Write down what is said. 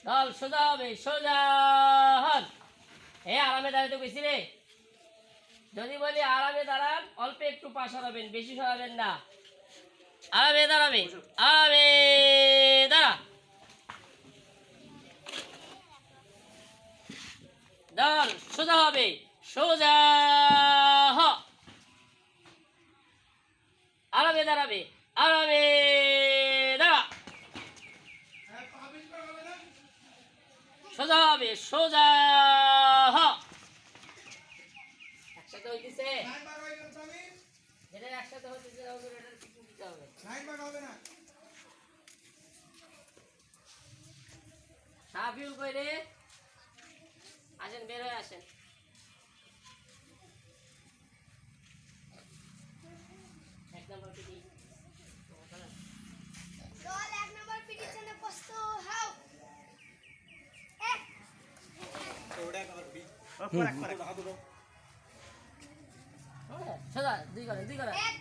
দল সোজা হবে, সোজা হন। আরামে দাঁড়াতে কইছি রে। যদি বলি আরামে দাঁড়ান, অল্প একটু পা সরাবেন, বেশি সরাবেন না। আরামে দাঁড়াবে, আরামে দাঁড়া। দল সোজা হবে, সোজা হ। আরামে দাঁড়াবে, আরামে দাঁড়া। সোজা হবে, সোজা হ। একসাথে হইতেছে, যেটা একসাথে হইতেছে এটার কিছু দিতে হবে। সাফিউল কই রে? আসেন, বের হয়ে আসেন। এক নম্বর পিটি দল এক নম্বর পিটির জন্য প্রস্তুত হও। এক সোজা, দুই করে, দুই করে। এক